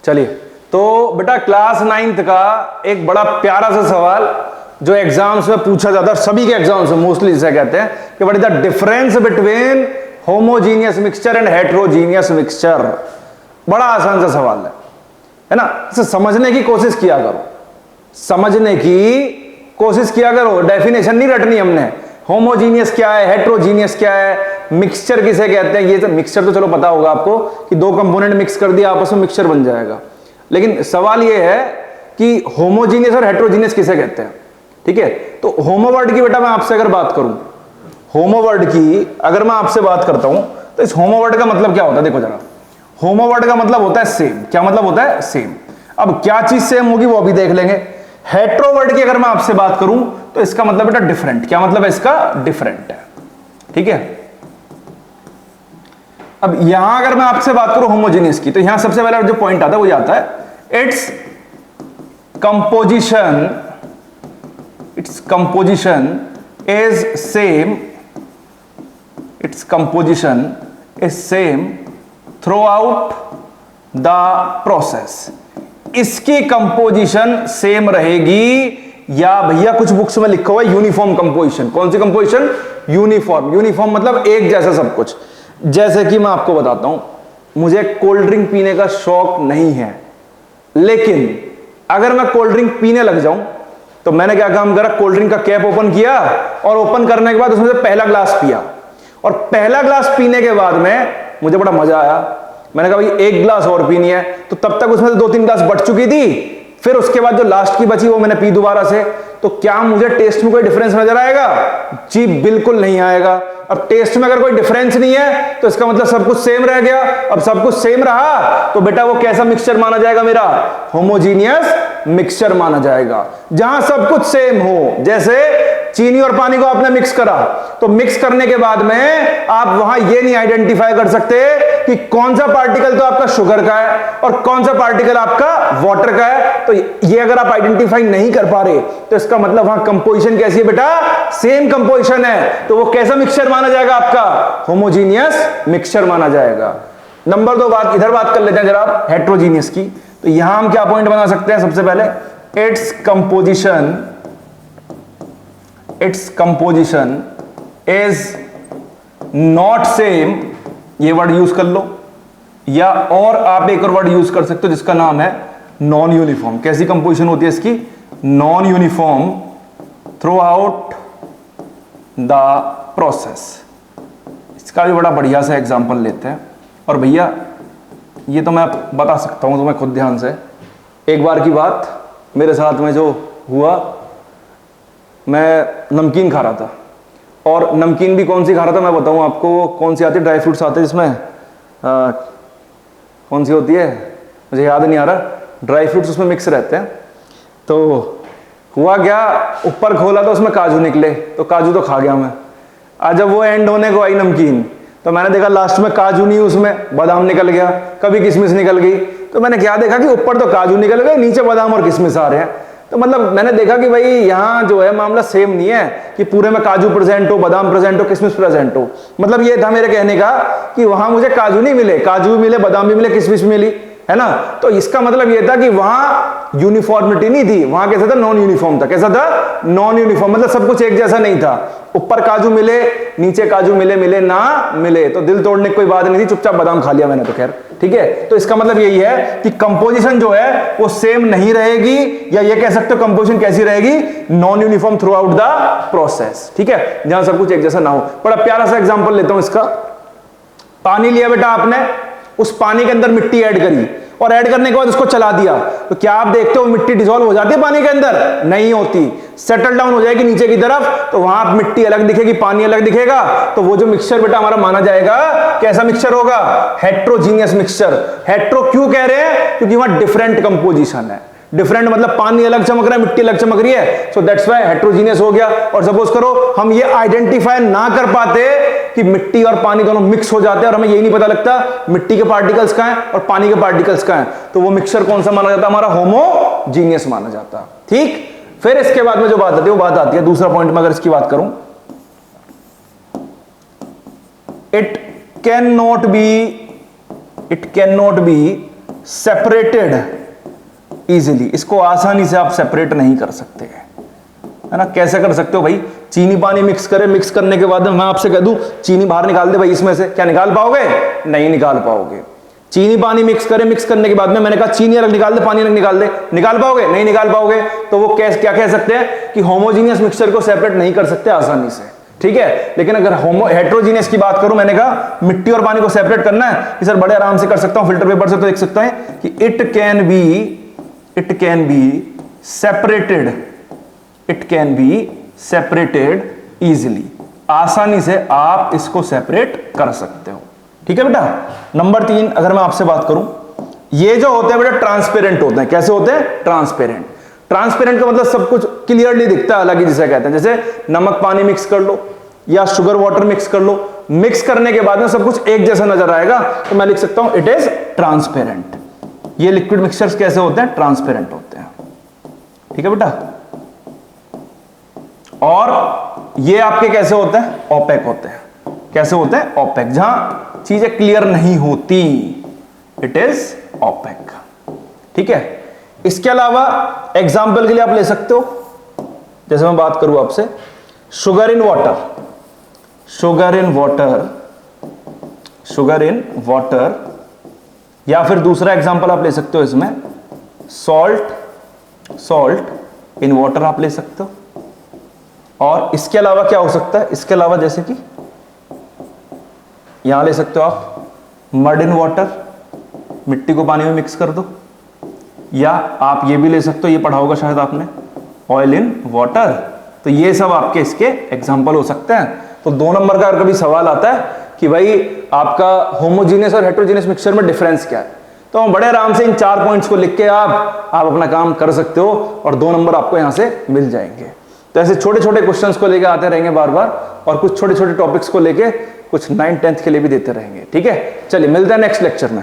चलिए, तो बेटा क्लास 9th का एक बड़ा प्यारा सा सवाल जो एग्जाम्स में पूछा जाता है, सभी के एग्जाम्स में मोस्टली इसे कहते हैं कि what is the difference between homogeneous mixture and heterogeneous mixture. बड़ा आसान सा सवाल है ना। इसे समझने की कोशिश किया करो, समझने की कोशिश किया करो। डेफिनेशन नहीं रटनी हमने, होमोजीनियस क्या है, हेट्रोजीनियस क्या है, मिक्सचर किसे कहते हैं। ये सब मिक्सचर तो चलो पता होगा आपको कि दो कंपोनेंट मिक्स कर दिया आपस में मिक्सचर बन जाएगा, लेकिन सवाल ये है कि होमोजीनियस और हेट्रोजीनियस किसे कहते हैं। ठीक है, तो होमो वर्ड की बेटा मैं आपसे अगर बात करूं, होमो वर्ड की अगर मैं आपसे बात करता हूं तो इस होमो वर्ड का मतलब क्या होता है। देखो जरा, होमो वर्ड का मतलब होता है सेम। क्या मतलब होता है? सेम। अब क्या चीज सेम होगी वो अभी देख लेंगे। हेट्रो वर्ड की अगर मैं आपसे बात करूं तो इसका मतलब बेटा डिफरेंट। क्या मतलब है इसका? डिफरेंट है। ठीक है, अब यहां अगर मैं आपसे बात करूं होमोजेनियस की, तो यहां सबसे पहला जो पॉइंट आता है वो आता है its composition is same, its composition is same through out the process. इसकी कंपोजिशन सेम रहेगी, या भैया कुछ बुक्स में लिखा हुआ है यूनिफॉर्म कंपोजिशन। कौन सी कंपोजिशन? यूनिफॉर्म। यूनिफॉर्म मतलब एक जैसा सब कुछ। जैसे कि मैं आपको बताता हूं, मुझे कोल्ड ड्रिंक पीने का शौक नहीं है, लेकिन अगर मैं कोल्ड ड्रिंक पीने लग जाऊं तो मैंने क्या काम करा, कोल्ड ड्रिंक का कैप ओपन किया और ओपन करने के बाद उसमें से पहला ग्लास पिया, और पहला ग्लास पीने के बाद में मुझे बड़ा मजा आया। मैंने कहा भाई एक ग्लास और पीनी है, तो तब तक उसमें से 2-3 ग्लास बच चुकी थी। फिर उसके बाद जो लास्ट की बची वो मैंने पी दोबारा से। तो क्या मुझे टेस्ट में कोई डिफरेंस नजर आएगा? जी बिल्कुल नहीं आएगा। अब टेस्ट में अगर कोई डिफरेंस नहीं है तो इसका मतलब सब कुछ सेम रह गया। अब सब कुछ सेम रहा तो बेटा वो कैसा मिक्सचर माना जाएगा? मेरा होमोजीनियस मिक्सचर माना जाएगा, जहां सब कुछ सेम हो। जैसे चीनी और पानी को आपने मिक्स करा, तो मिक्स करने के बाद में आप वहां ये नहीं आइडेंटिफाई कर सकते कि कौन सा पार्टिकल तो आपका शुगर का है और कौन सा पार्टिकल आपका वाटर का है। तो ये अगर आप आइडेंटिफाई नहीं कर पा रहे तो इसका मतलब वहां कंपोजिशन कैसी है बेटा? सेम कंपोजिशन है। तो वो कैसा मिक्सचर माना जाएगा? आपका होमोजीनियस मिक्सचर माना जाएगा। नंबर 2 बात इधर बात कर लेते हैं जरा हेट्रोजीनियस की। तो यहां हम क्या पॉइंट बना सकते हैं? सबसे पहले its composition is not same, ये वर्ड यूज कर लो, या और आप एक और वर्ड यूज कर सकते हो जिसका नाम है नॉन यूनिफॉर्म। कैसी कंपोजिशन होती है इसकी? Non uniform through out the process. इसका भी बड़ा बढ़िया सा एग्जांपल लेते हैं। और भैया ये तो मैं बता सकता हूं तुम्हें खुद ध्यान से। एक बार की बात मेरे साथ में जो हुआ, मैं नमकीन खा रहा था, और नमकीन भी कौन सी खा रहा था मैं बताऊं आपको। कौन सी आती है? ड्राई फ्रूट्स आते हैं जिसमें कौन सी होती है मुझे याद नहीं आ रहा, ड्राई फ्रूट्स उसमें मिक्स रहते हैं। तो हुआ क्या, ऊपर खोला तो उसमें काजू निकले, तो काजू तो खा गया मैं। आज जब वो एंड होने को आई नमकीन, तो मैंने देखा लास्ट में काजू नहीं, उसमें बादाम निकल गया, कभी किशमिश निकल गई। तो मैंने क्या देखा कि ऊपर तो काजू निकल गए, नीचे बादाम और किशमिश आ रहे हैं। तो मतलब मैंने देखा कि भाई यहां जो है मामला सेम नहीं है कि पूरे में काजू प्रेजेंट हो, बादाम प्रेजेंट हो, किशमिश प्रेजेंट हो। मतलब ये था मेरे कहने का कि वहां मुझे काजू नहीं मिले, काजू भी मिले, बादाम भी मिले, किशमिश भी मिली, है ना। तो इसका मतलब ये था कि वहां यूनिफॉर्मिटी नहीं थी, वहां कैसा था? नॉन यूनिफॉर्म था। कैसा था? नॉन यूनिफॉर्म, मतलब सब कुछ एक जैसा नहीं था। ऊपर काजू मिले, नीचे काजू मिले ना मिले, तो दिल तोड़ने की कोई बात नहीं थी, चुपचाप बादाम खा लिया मैंने तो। खैर ठीक है, तो इसका मतलब यही है कि कंपोजिशन जो है वो सेम नहीं रहेगी, या ये कह सकते हो कंपोजिशन कैसी रहेगी? Non uniform through out the process. ठीक है, जहां सब कुछ एक जैसा ना हो। बड़ा प्यारा सा एग्जांपल लेता हूं इसका। पानी लिया बेटा आपने, उस पानी के अंदर मिट्टी ऐड करी, और ऐड करने के बाद उसको चला दिया, तो क्या आप देखते हो मिट्टी डिसॉल्व हो जाती है पानी के अंदर? नहीं होती, सेटल डाउन हो जाएगी नीचे की तरफ। तो वहां मिट्टी अलग दिखेगी, पानी अलग दिखेगा। तो वो जो मिक्सचर बेटा हमारा माना जाएगा, कैसा मिक्सचर होगा? Heterogeneous mixture. हेट्रो क्यों कह रहे हैं? क्योंकि वहां डिफरेंट कंपोजिशन है। डिफरेंट मतलब पानी अलग चमक रहा है, मिट्टी अलग चमक रही है, सो दैट्स व्हाई हेट्रोजीनियस हो गया। और सपोज करो हम ये आइडेंटिफाई ना कर पाते कि मिट्टी और पानी दोनों मिक्स हो जाते हैं, और हमें यही नहीं पता लगता मिट्टी के पार्टिकल्स कहां हैं और पानी के पार्टिकल्स कहां हैं, तो वो मिक्सचर कौन सा माना जाता? हमारा होमोजीनियस माना जाता। ठीक, फिर इसके बाद में जो बात आती है वो बात आती है दूसरा पॉइंट में। अगर इसकी बात करूं, it can not be separated easily, इसको आसानी से आप सेपरेट नहीं कर सकते हैं, है ना। कैसे कर सकते हो भाई? चीनी पानी मिक्स करें, मिक्स करने के बाद मैं आपसे कह दूं चीनी बाहर निकाल दे भाई इसमें से, क्या निकाल पाओगे? नहीं निकाल पाओगे। चीनी पानी मिक्स करें, मिक्स करने के बाद में मैंने कहा चीनी अलग निकाल दे, पानी अलग निकाल दे, निकाल पाओगे? नहीं निकाल पाओगे। तो वो क्या कह सकते हैं कि होमोजीनियस मिक्सचर को सेपरेट नहीं कर सकते आसानी से, ठीक है। लेकिन अगर हेट्रोजीनियस की बात करूं, मैंने कहा मिट्टी और पानी को सेपरेट करना है कि सर बड़े आराम से कर सकता हूं, फिल्टर पेपर से तो देख सकता है कि it can be separated easily, आसानी से आप इसको सेपरेट कर सकते हो, ठीक है बेटा। नंबर 3 अगर मैं आपसे बात करूं, ये जो होते हैं बेटा ट्रांसपेरेंट होते हैं। कैसे होते हैं? ट्रांसपेरेंट। ट्रांसपेरेंट का मतलब सब कुछ क्लियरली दिखता है, अलग ही जिसे कहते हैं। जैसे नमक पानी मिक्स कर लो या शुगर वाटर मिक्स कर लो, मिक्स करने के बाद में सब कुछ एक जैसा नजर आएगा, तो मैं लिख सकता हूं इट इज ट्रांसपेरेंट। ये लिक्विड मिक्सचर्स कैसे होते हैं? ट्रांसपेरेंट होते हैं, ठीक है बेटा। और ये आपके कैसे होते हैं? ओपेक होते हैं। कैसे होते हैं? ओपेक। जहां चीजें क्लियर नहीं होती, इट इज ओपेक, ठीक है। इसके अलावा एग्जाम्पल के लिए आप ले सकते हो, जैसे मैं बात करूं आपसे शुगर इन वाटर, या फिर दूसरा एग्जाम्पल आप ले सकते हो इसमें सॉल्ट इन वाटर आप ले सकते हो। और इसके अलावा क्या हो सकता है? इसके अलावा जैसे कि यहां ले सकते हो आप मड इन वाटर, मिट्टी को पानी में मिक्स कर दो, या आप ये भी ले सकते हो, ये पढ़ा होगा शायद आपने, ऑयल इन वाटर। तो ये सब आपके इसके एग्जाम्पल हो सकते हैं। तो 2 नंबर का अगर कभी सवाल आता है कि भाई आपका होमोजीनियस और हेट्रोजीनियस मिक्सचर में डिफरेंस क्या है, तो हम बड़े आराम से इन 4 पॉइंट्स को लिख के आप अपना काम कर सकते हो और 2 नंबर आपको यहां से मिल जाएंगे। तो ऐसे छोटे छोटे क्वेश्चंस को लेके आते रहेंगे बार बार, और कुछ छोटे छोटे टॉपिक्स को लेके कुछ 9th 10th के लिए भी देते रहेंगे, ठीक है। चलिए मिलते हैं नेक्स्ट लेक्चर में।